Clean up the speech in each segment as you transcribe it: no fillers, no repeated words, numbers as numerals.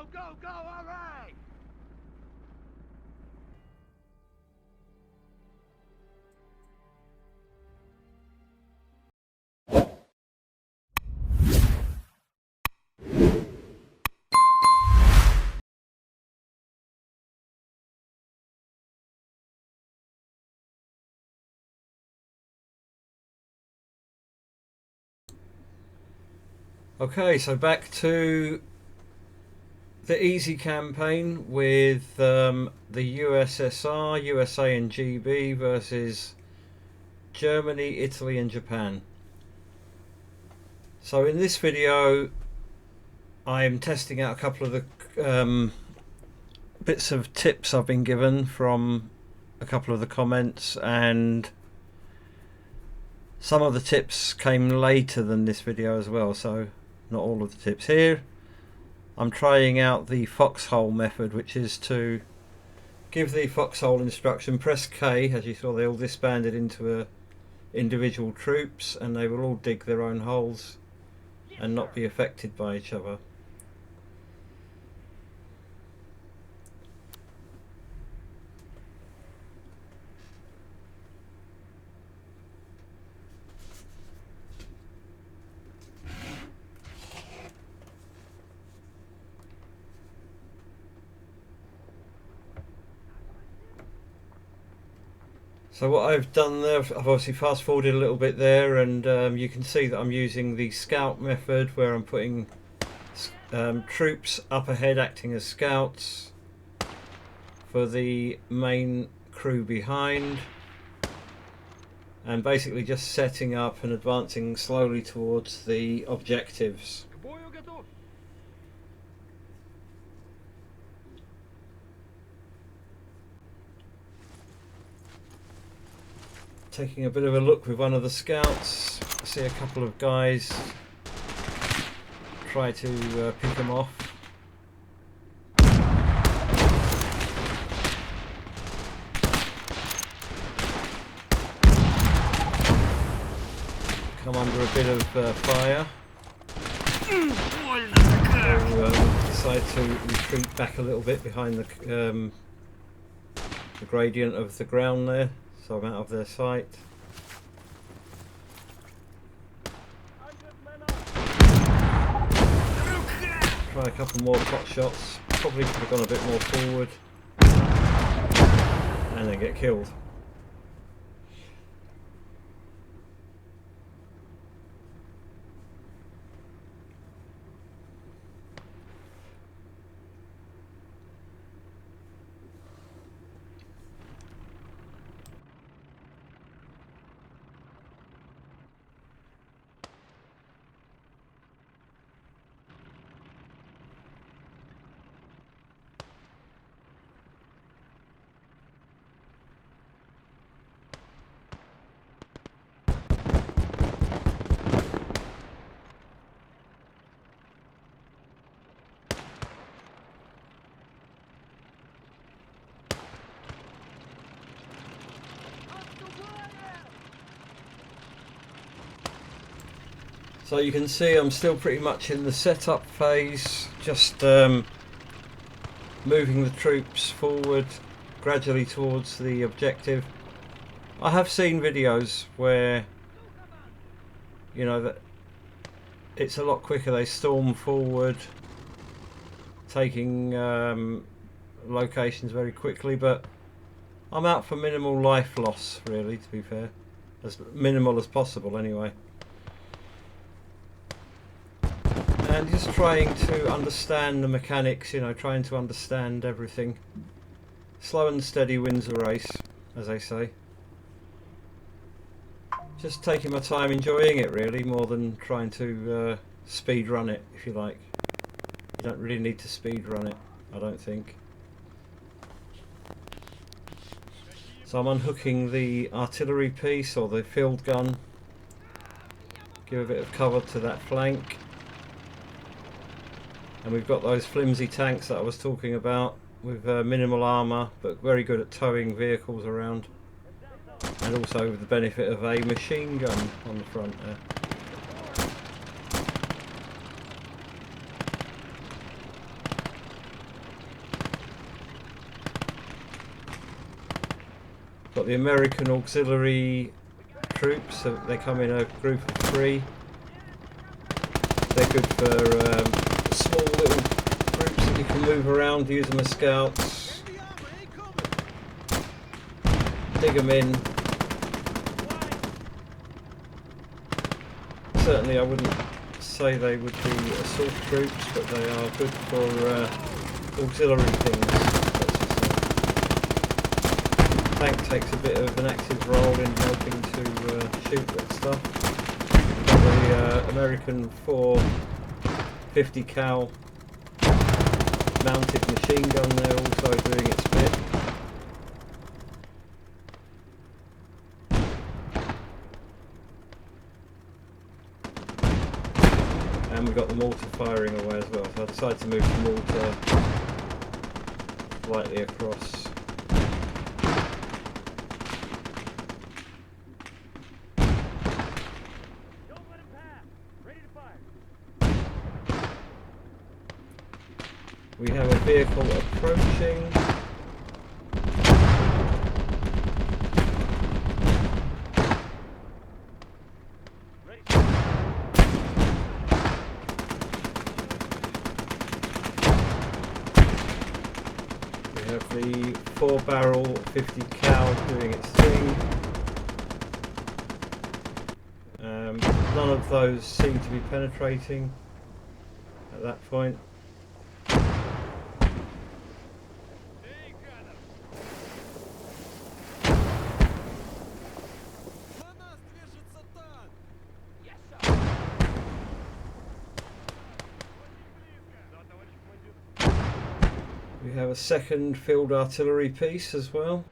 Go, go, all right! Okay, so back to the easy campaign with the USSR, USA and GB versus Germany, Italy and Japan. So in this video I'm testing out a couple of the bits of tips I've been given from a couple of the comments, and some of the tips came later than this video as well, so not all of the tips here. I'm trying out the foxhole method, which is to give the foxhole instruction, press K. As you saw, they all disbanded into individual troops and they will all dig their own holes and not be affected by each other. So what I've done there, I've obviously fast forwarded a little bit there, and you can see that I'm using the scout method, where I'm putting troops up ahead acting as scouts for the main crew behind, and basically just setting up and advancing slowly towards the objectives. Taking a bit of a look with one of the scouts, I see a couple of guys try to pick them off. Come under a bit of fire. So decide to retreat back a little bit behind the gradient of the ground there, so I'm out of their sight. Try a couple more pot shots. Probably could have gone a bit more forward and then get killed. So you can see I'm still pretty much in the setup phase, just moving the troops forward gradually towards the objective. I have seen videos where, you know, that it's a lot quicker. They storm forward, taking locations very quickly, but I'm out for minimal life loss, really, to be fair. As minimal as possible anyway. And just trying to understand the mechanics, you know, trying to understand everything. Slow and steady wins the race, as they say. Just taking my time, enjoying it really, more than trying to speed run it, if you like. You don't really need to speed run it, I don't think. So I'm unhooking the artillery piece, or the field gun. Give a bit of cover to that flank. And we've got those flimsy tanks that I was talking about, with minimal armour but very good at towing vehicles around, and also with the benefit of a machine gun on the front there. Got the American auxiliary troops, so they come in a group of 3. They're good for small little groups that you can move around, use them as scouts, dig them in. Certainly I wouldn't say they would be assault troops, but they are good for auxiliary things. Tank takes a bit of an active role in helping to shoot that stuff. Got the American 450 cal mounted machine gun there also doing its bit. And we've got the mortar firing away as well, so I decided to move the mortar slightly across. We have a vehicle approaching. We have the 4-barrel 50 cal doing its thing. None of those seem to be penetrating at that point. We have a second field artillery piece as well.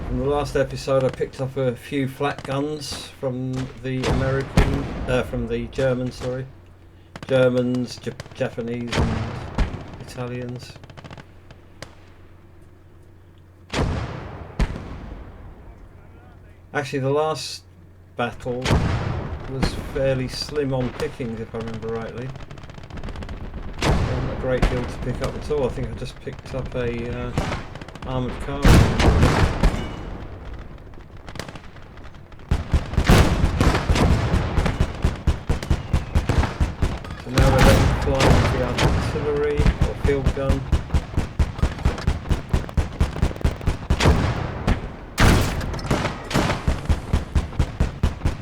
In the last episode I picked up a few flat guns from the Germans, sorry. Germans, Japanese and Italians. Actually the last battle was fairly slim on pickings if I remember rightly. Wasn't a great deal to pick up at all. I think I just picked up a armoured car. Flying the artillery or field gun.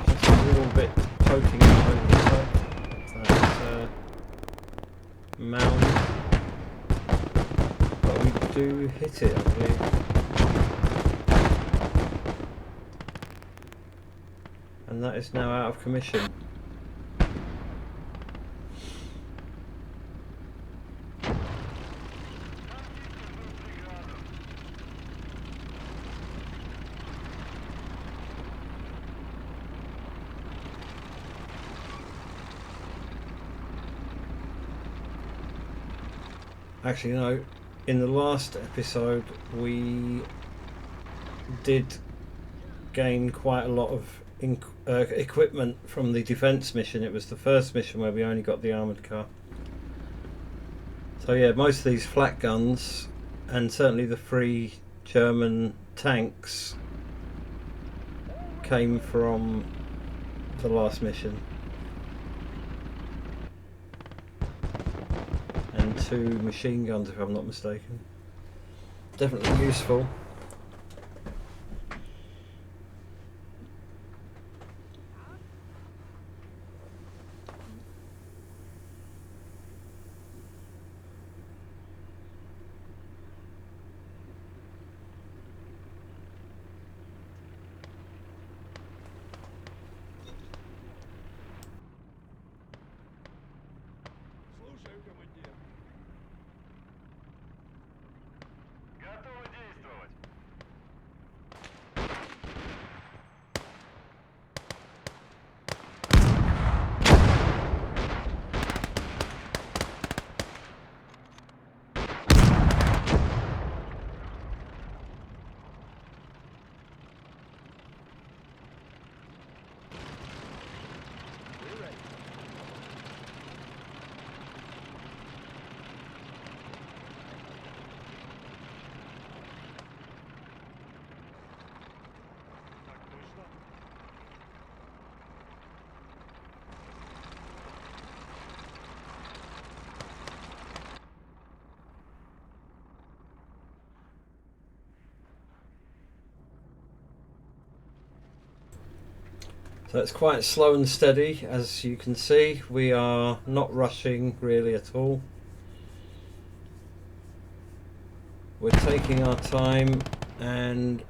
Just a little bit poking out over the top of that mound. But we do hit it, I believe. And that is now out of commission. Actually, no, in the last episode we did gain quite a lot of equipment from the defence mission. It was the first mission where we only got the armoured car. So yeah, most of these flat guns and certainly the 3 German tanks came from the last mission. And 2 machine guns if I'm not mistaken. Definitely useful. Слушаю, командир. So it's quite slow and steady, as you can see. We are not rushing really at all. We're taking our time and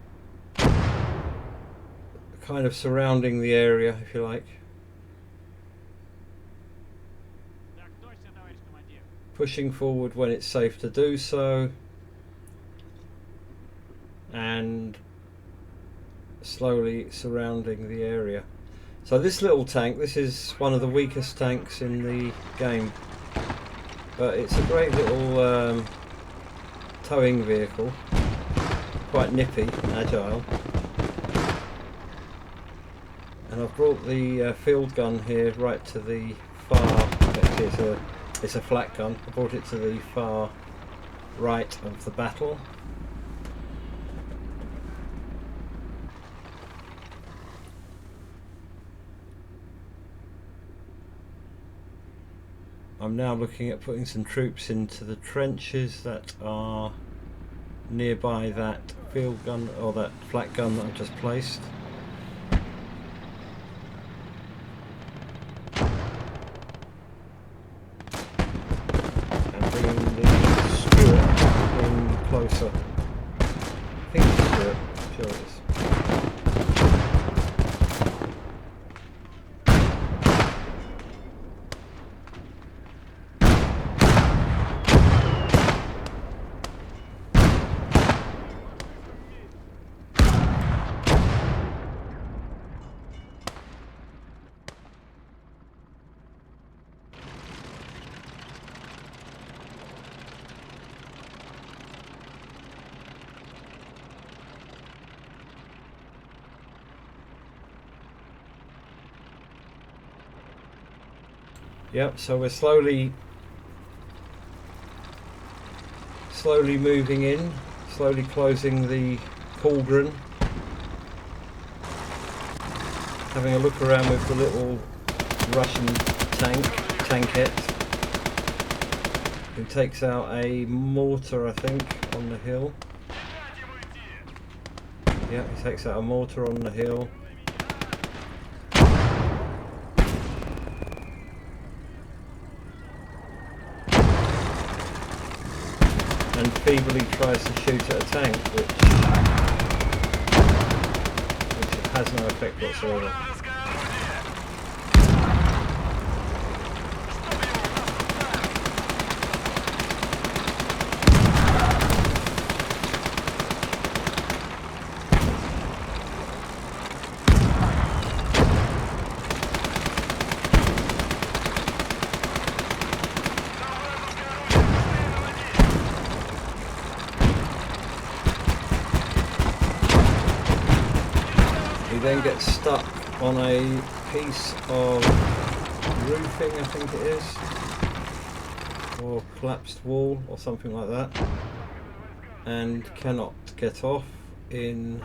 kind of surrounding the area, if you like. Pushing forward when it's safe to do so, and slowly surrounding the area. So this little tank, this is one of the weakest tanks in the game, but it's a great little towing vehicle, quite nippy, agile. And I've brought the field gun here right to the far, it's a flat gun, I brought it to the far right of the battle. I'm now looking at putting some troops into the trenches that are nearby that field gun, or that flat gun that I've just placed. And bringing the Stuart in closer. I think it's Stuart, sure it is. Yep, so we're slowly moving in, slowly closing the cauldron. Having a look around with the little Russian tankette, who takes out a mortar, I think, on the hill. Yeah, he takes out a mortar on the hill. And feebly tries to shoot at a tank, which has no effect whatsoever. Then gets stuck on a piece of roofing, I think it is, or collapsed wall or something like that, and cannot get off in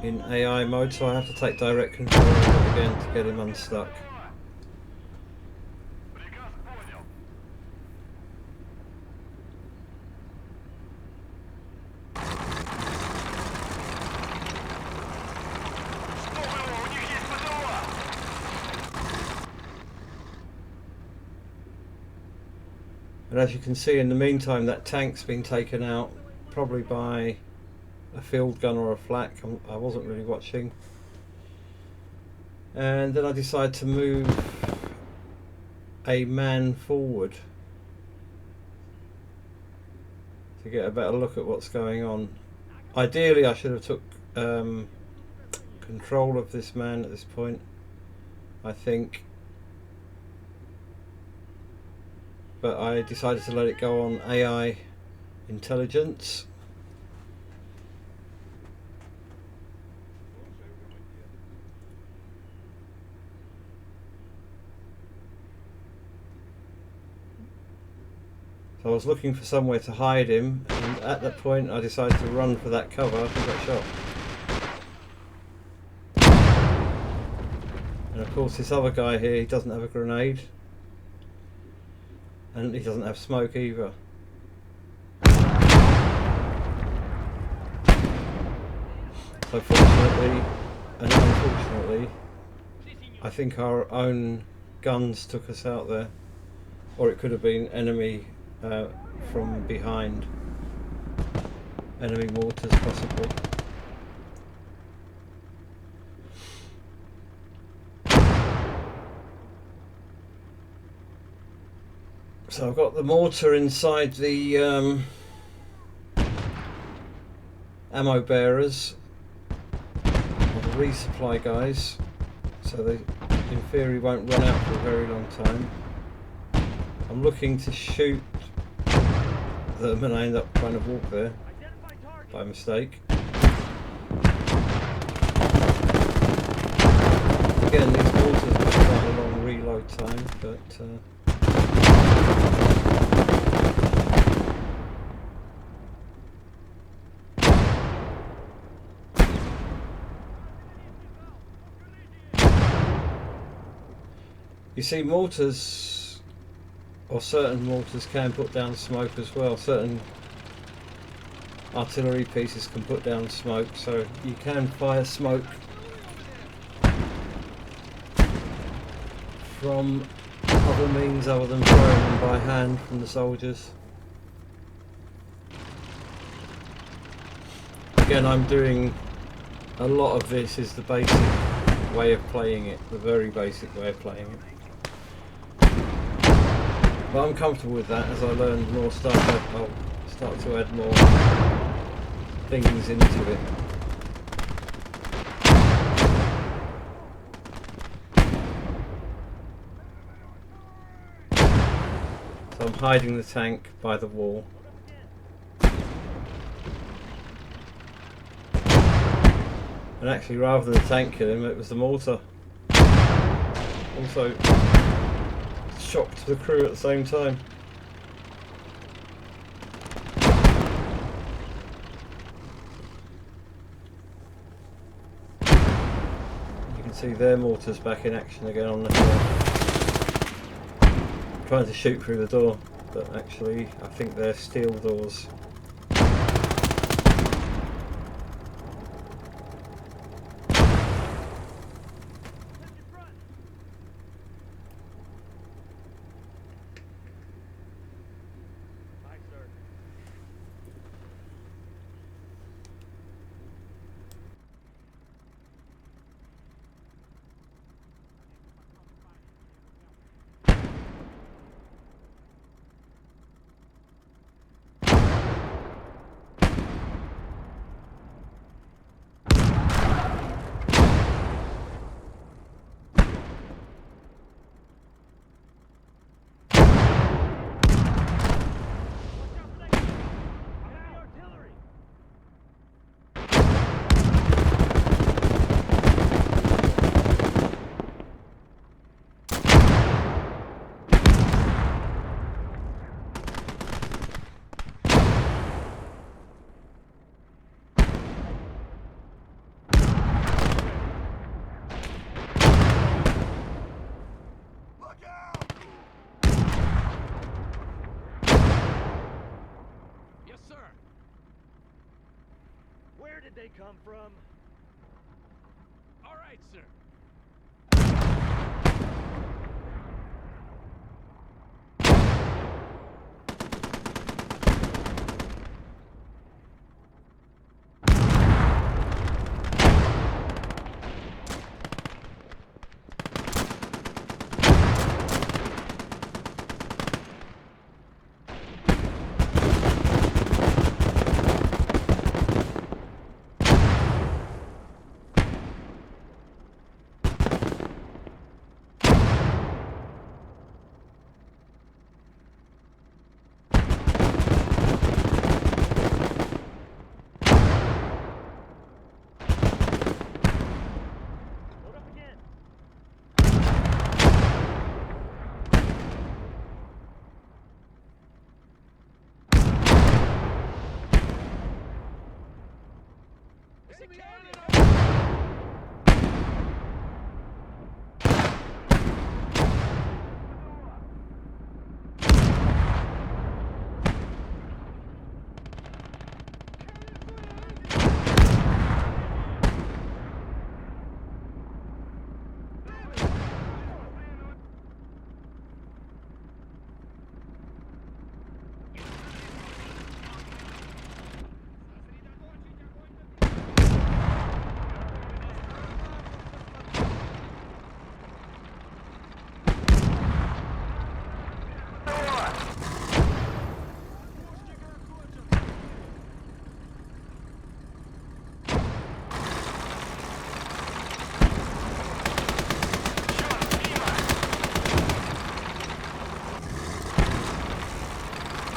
AI mode, so I have to take direct control of it again to get him unstuck. And as you can see, in the meantime, that tank's been taken out, probably by a field gun or a flak. I wasn't really watching. And then I decided to move a man forward to get a better look at what's going on. Ideally, I should have took control of this man at this point, I think. But I decided to let it go on AI intelligence. So I was looking for somewhere to hide him, and at that point I decided to run for that cover and got shot. And of course this other guy here, he doesn't have a grenade. And he doesn't have smoke either. So fortunately And unfortunately, I think our own guns took us out there, or it could have been enemy from behind, enemy mortars possibly. So I've got the mortar inside the ammo bearers, or the resupply guys, so they in theory won't run out for a very long time. I'm looking to shoot them and I end up trying to walk there by mistake. Again, these mortars have quite a long reload time, but you see, mortars, or certain mortars, can put down smoke as well. Certain artillery pieces can put down smoke, so you can fire smoke from other means other than firing them by hand from the soldiers. Again, I'm doing a lot of this is the basic way of playing it, the very basic way of playing it. But I'm comfortable with that. As I learn more stuff, I'll start to add more things into it. So I'm hiding the tank by the wall. And actually, rather than the tank killing him, it was the mortar. Also shocked the crew at the same time. You can see their mortars back in action again on the hill. Trying to shoot through the door, but actually I think they're steel doors. Where did they come from? All right, sir.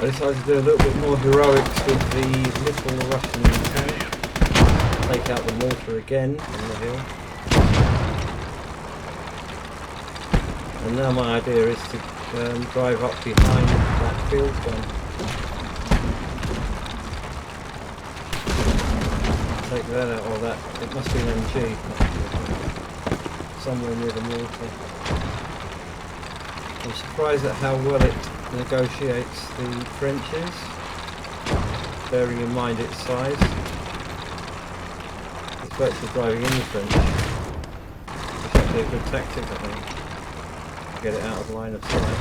I decided to do a little bit more heroics with the little Russian tank. Take out the mortar again on the hill. And now my idea is to drive up behind that field gun. Take that out, or that, it must be an MG, somewhere near the mortar. I'm surprised at how well it negotiates the trenches, bearing in mind its size. It's virtually driving in the trench. It's actually a good tactic, I think, to get it out of line of sight.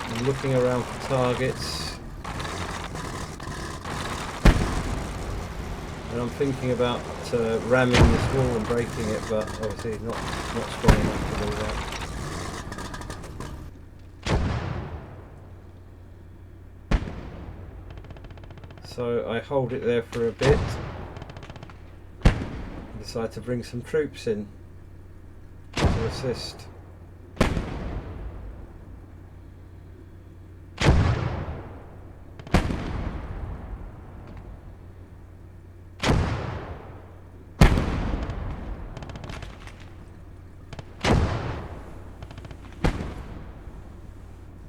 I'm looking around for targets. And I'm thinking about ramming this wall and breaking it, but obviously not strong enough to do that. So I hold it there for a bit and decide to bring some troops in to assist.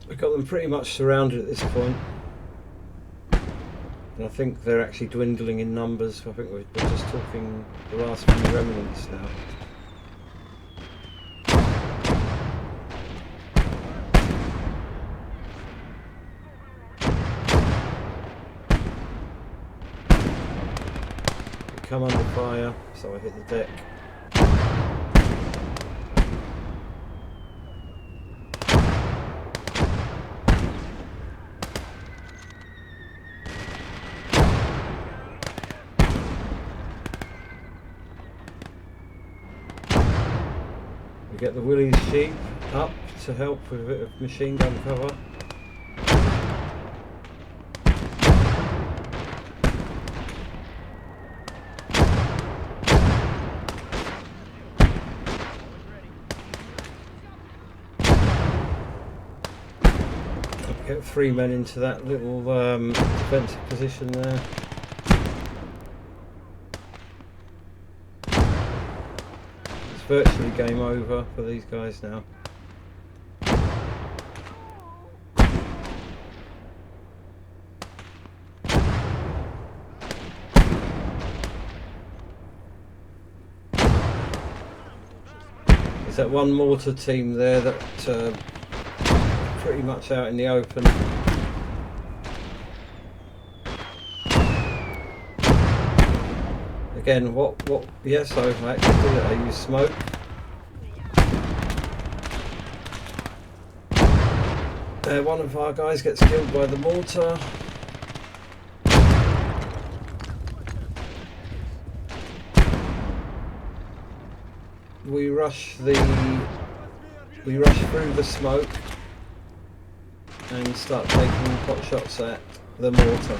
We've got them pretty much surrounded at this point, and I think they're actually dwindling in numbers. I think we're just talking the last few remnants now. We come under fire, so I hit the deck. We get the Willys sheep up to help with a bit of machine gun cover. Get 3 men into that little defensive position there. Virtually game over for these guys now. There's that one mortar team there that pretty much out in the open. Again, yes, I actually did it. I used smoke. One of our guys gets killed by the mortar. We rush through the smoke and start taking pot shots at the mortar.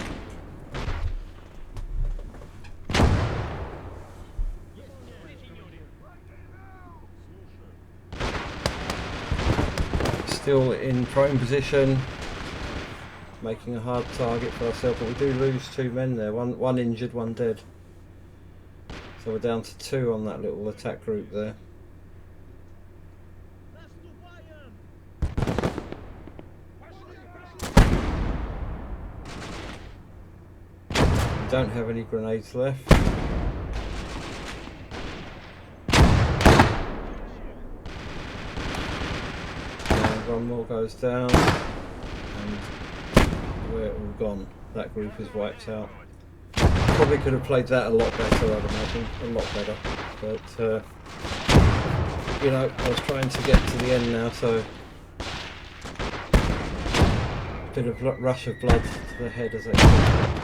Still in prone position, making a hard target for ourselves, but we do lose 2 men there, one injured, 1 dead. So we're down to 2 on that little attack group there. We don't have any grenades left. One more goes down, and we're all gone. That group is wiped out. Probably could have played that a lot better, I'd imagine. A lot better. But, you know, I was trying to get to the end now, so a bit of rush of blood to the head as I said.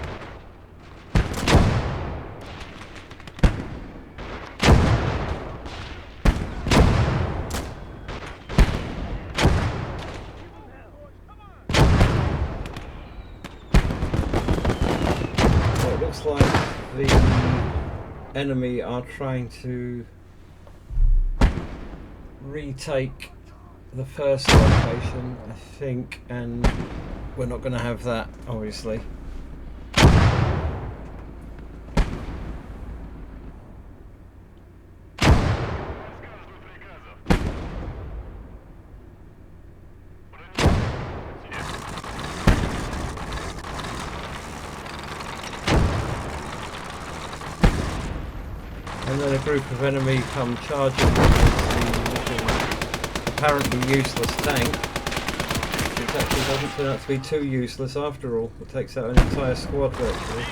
Like enemy are trying to retake the first location, I think, and we're not going to have that, obviously. And then a group of enemy come charging towards the apparently useless tank, which actually doesn't turn out to be too useless after all. It takes out an entire squad virtually.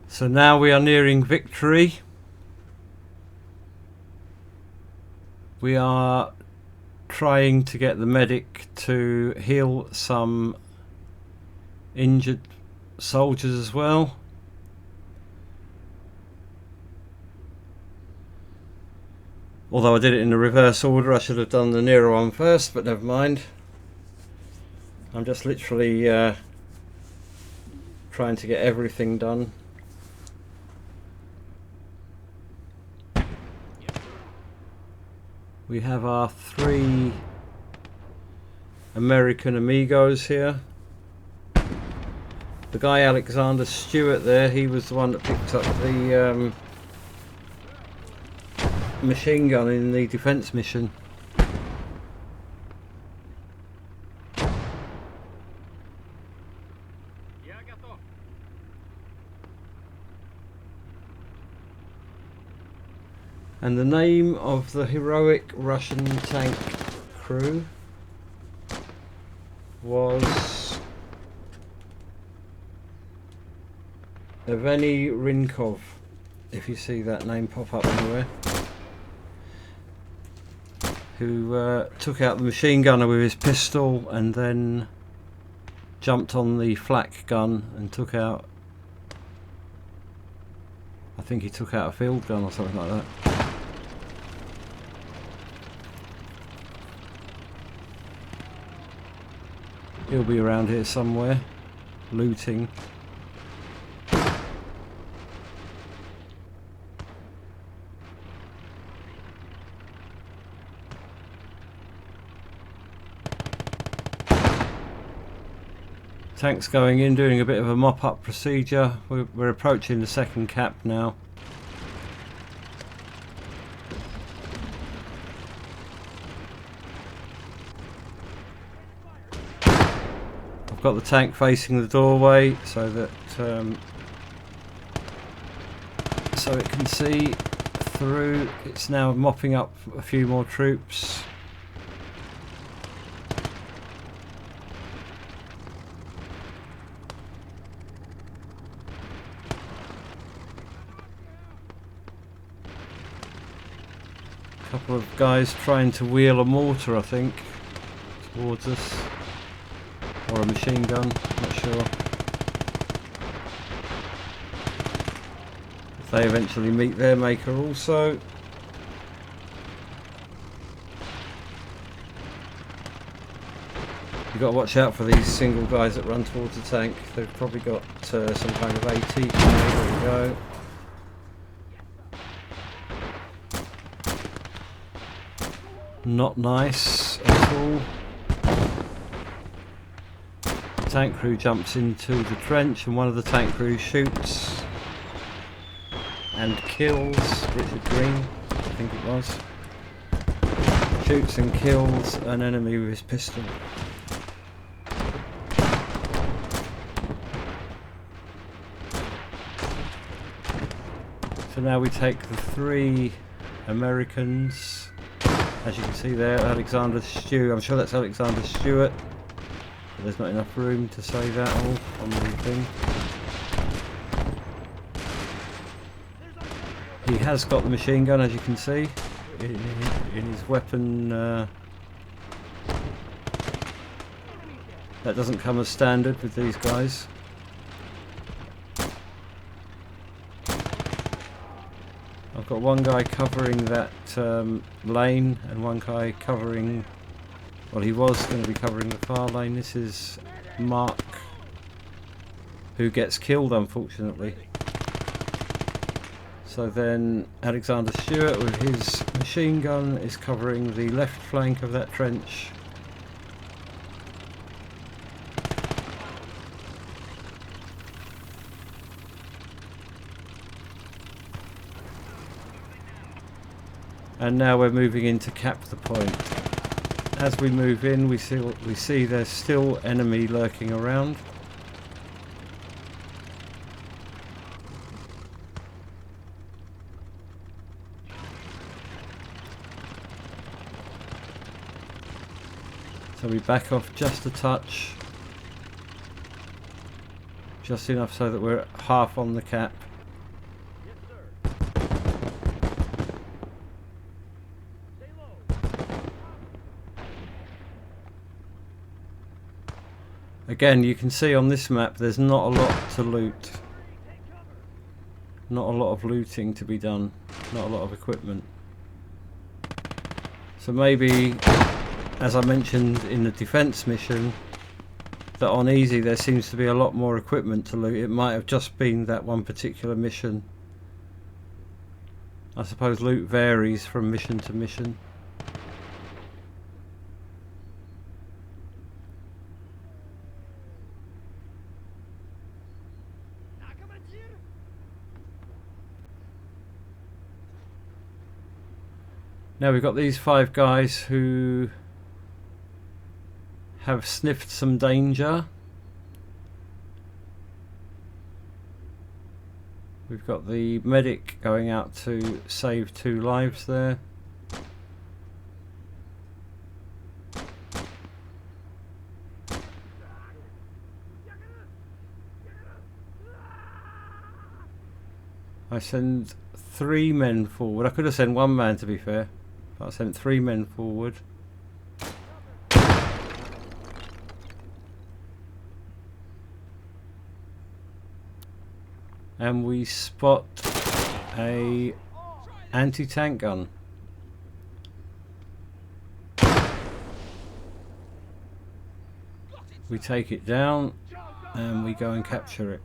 So now we are nearing victory. We are trying to get the medic to heal some injured soldiers as well. Although I did it in the reverse order, I should have done the nearer one first, but never mind. I'm just literally trying to get everything done. We have our 3 American amigos here. The guy Alexander Stewart there, he was the one that picked up the machine gun in the defense mission. And the name of the heroic Russian tank crew was Evgeny Rinkov, if you see that name pop up anywhere, who took out the machine gunner with his pistol and then jumped on the flak gun and took out, I think he took out a field gun or something like that. He'll be around here somewhere, looting. Tanks going in, doing a bit of a mop-up procedure. We're approaching the second cap now. Got the tank facing the doorway so that so it can see through. It's now mopping up a few more troops. A couple of guys trying to wheel a mortar, I think, towards us. Or a machine gun, not sure. If they eventually meet their maker also. You've got to watch out for these single guys that run towards the tank. They've probably got some kind of AT. There we go. Not nice at all. The tank crew jumps into the trench and one of the tank crew shoots and kills Richard Green, I think it was. Shoots and kills an enemy with his pistol. So now we take the 3 Americans. As you can see there, Alexander Stewart. I'm sure that's Alexander Stewart. But there's not enough room to say that all on the thing. He has got the machine gun, as you can see, in his weapon. That doesn't come as standard with these guys. I've got one guy covering that lane and one guy covering, well, he was going to be covering the far lane. This is Mark, who gets killed unfortunately. So then Alexander Stewart with his machine gun is covering the left flank of that trench. And now we're moving in to cap the point. As we move in, we see there's still enemy lurking around. So we back off just a touch. Just enough so that we're half on the cap. Again, you can see on this map there's not a lot to loot. Not a lot of looting to be done. Not a lot of equipment. So maybe, as I mentioned in the defense mission, that on easy there seems to be a lot more equipment to loot. It might have just been that one particular mission. I suppose loot varies from mission to mission. Now we've got these 5 guys who have sniffed some danger. We've got the medic going out to save 2 lives there. I send 3 men forward. I could have sent 1 man to be fair. I sent 3 men forward. And we spot a anti-tank gun. We take it down and we go and capture it.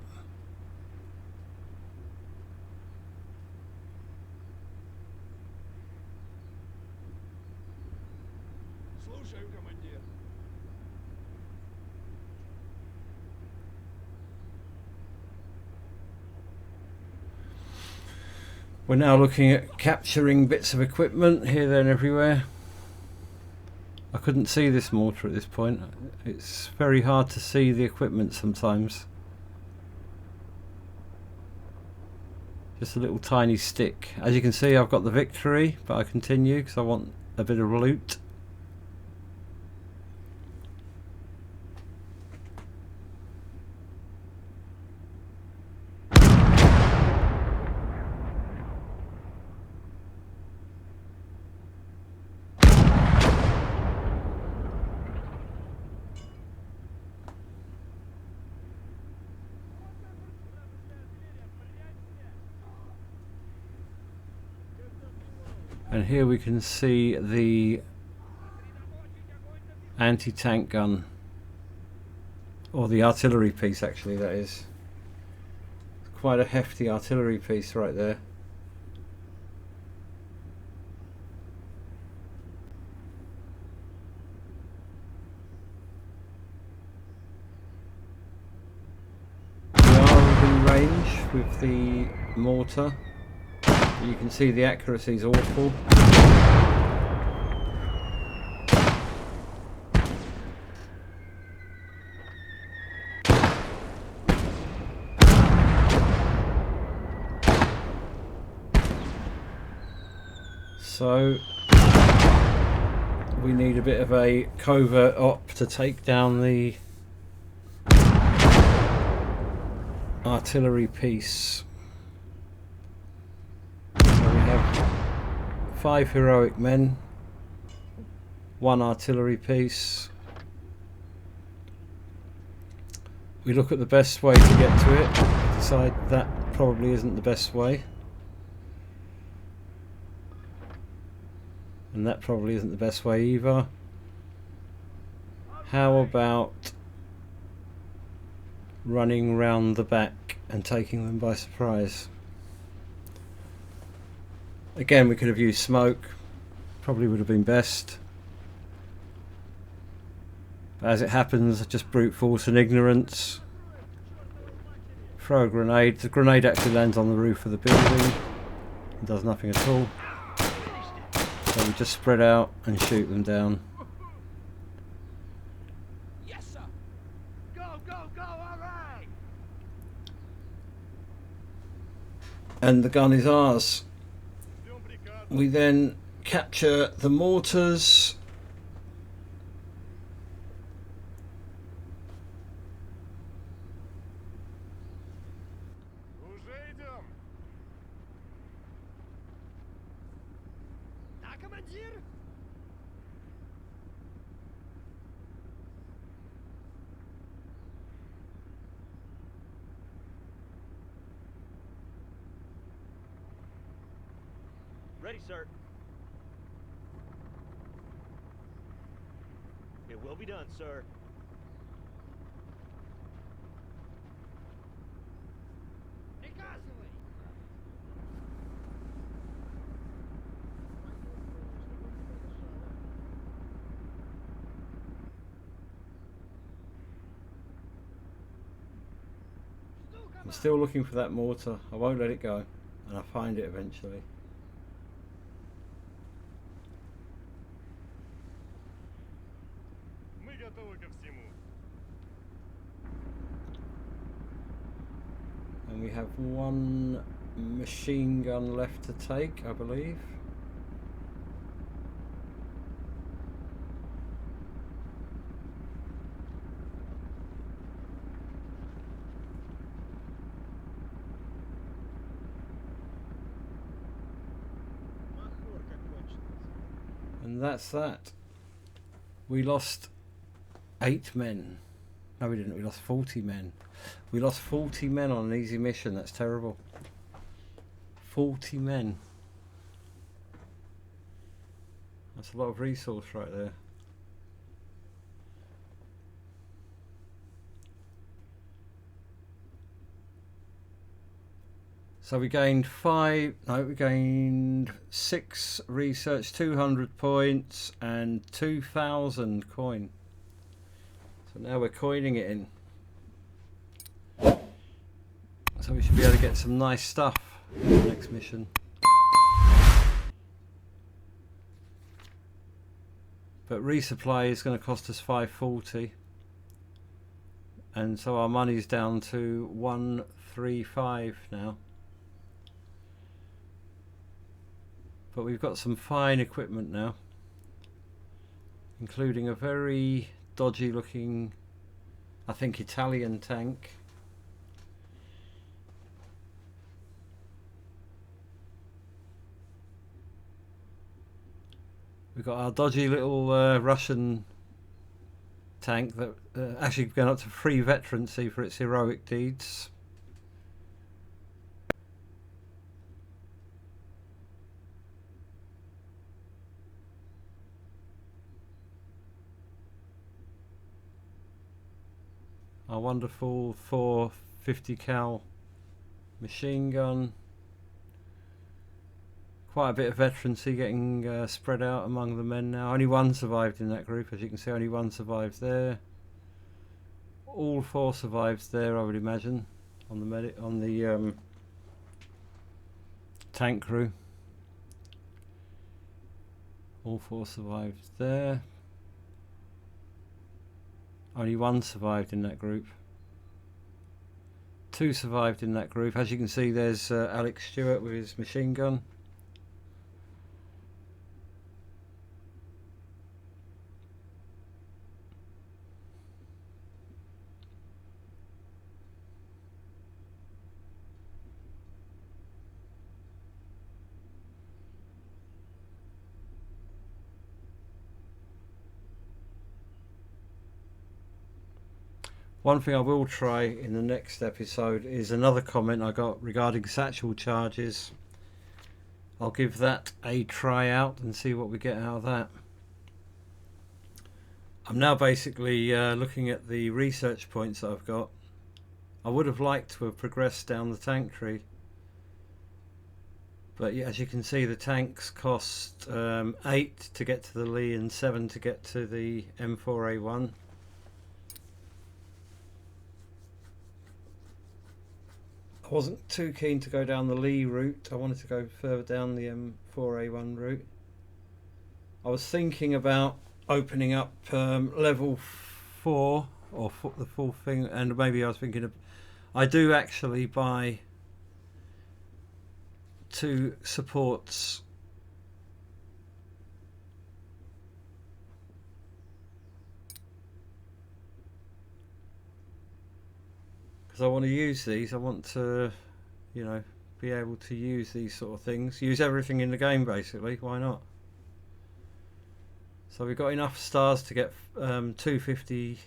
We're now looking at capturing bits of equipment here, there and everywhere. I couldn't see this mortar at this point. It's very hard to see the equipment sometimes. Just a little tiny stick. As you can see, I've got the victory, but I continue because I want a bit of loot. And here we can see the anti-tank gun Or the artillery piece, actually, that is. Quite a hefty artillery piece right there. We are within range with the mortar. You can see the accuracy is awful. So we need a bit of a covert op to take down the artillery piece. So we have 5 heroic men, 1 artillery piece. We look at the best way to get to it, decide that probably isn't the best way. And that probably isn't the best way either. How about running round the back and taking them by surprise? Again, we could have used smoke, probably would have been best. But as it happens, just brute force and ignorance. Throw a grenade. The grenade actually lands on the roof of the building and does nothing at all. So we just spread out and shoot them down. Yes, sir. Go, go, go, all right! And the gun is ours. We then capture the mortars. Уже идем. Да, командир? Ready, sir. It will be done, sir. Приказывай! I'm still looking for that mortar. I won't let it go, and I'll find it eventually. Мы готовы ко всему. And we have 1 machine gun left to take, I believe. And that's that. We lost 8 men. No, we didn't. We lost 40 men. We lost 40 men on an easy mission. That's terrible. 40 men. That's a lot of resource right there. So we gained 6 research, 200 points and 2,000 coin. So now we're coining it in. So we should be able to get some nice stuff in the next mission. But resupply is going to cost us 540. And so our money's down to 135 now. But we've got some fine equipment now, including a very dodgy looking, I think, Italian tank. We've got our dodgy little Russian tank that actually going up to 3 veterancy for its heroic deeds. Our wonderful 450 cal machine gun. Quite a bit of veterancy getting spread out among the men now. Only one survived in that group, as you can see. Only one survived there. All 4 survived there, I would imagine, on the tank crew. All 4 survived there. Only one survived in that group. 2 survived in that group. As you can see, there's Alex Stewart with his machine gun. One thing I will try in the next episode is another comment I got regarding satchel charges. I'll give that a try out and see what we get out of that. I'm now basically looking at the research points that I've got. I would have liked to have progressed down the tank tree, but yeah, as you can see, the tanks cost 8 to get to the Lee and 7 to get to the M4A1. I wasn't too keen to go down the Lee route. I wanted to go further down the M4A1 route. I was thinking about opening up level 4 or the full thing, and maybe I was thinking of, I do actually buy 2 supports because I want to use these. I want to, you know, be able to use these sort of things, use everything in the game basically. Why not? So we've got enough stars to get 250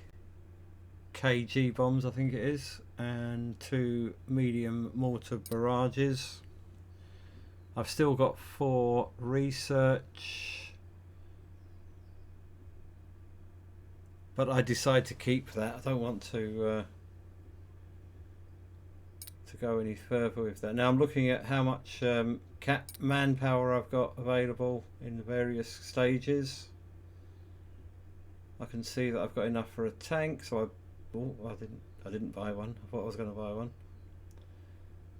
kg bombs, I think it is, and 2 medium mortar barrages. I've still got 4 research, but I decide to keep that. I don't want to go any further with that. Now I'm looking at how much manpower I've got available in the various stages. I can see that I've got enough for a tank, so I didn't buy one. I thought I was going to buy one.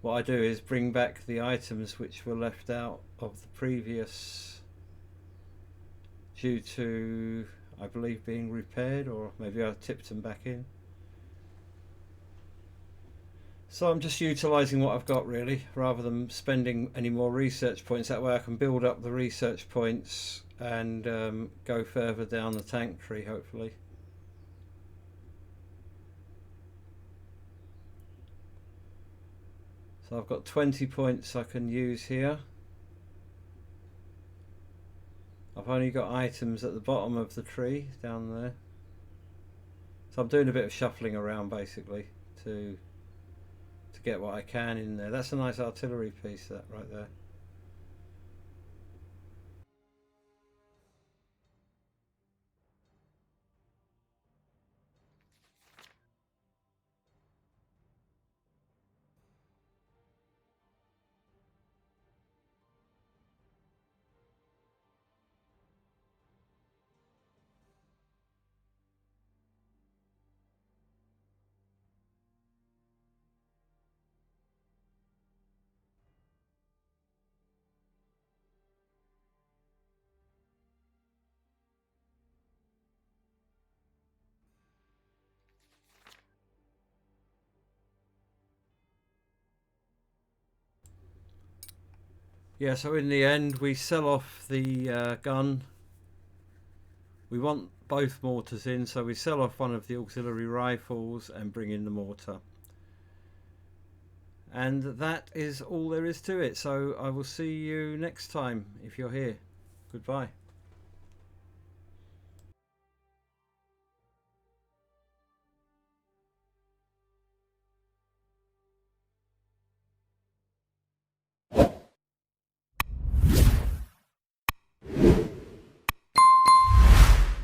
What I do is bring back the items which were left out of the previous due to, I believe, being repaired, or maybe I tipped them back in. So I'm just utilising what I've got really, rather than spending any more research points. That way I can build up the research points and go further down the tank tree, hopefully. So I've got 20 points I can use here. I've only got items at the bottom of the tree down there. So I'm doing a bit of shuffling around basically to get what I can in there. That's a nice artillery piece, that right there. Yeah, so in the end we sell off the gun. We want both mortars in, so we sell off one of the auxiliary rifles and bring in the mortar. And that is all there is to it. So I will see you next time if you're here. Goodbye.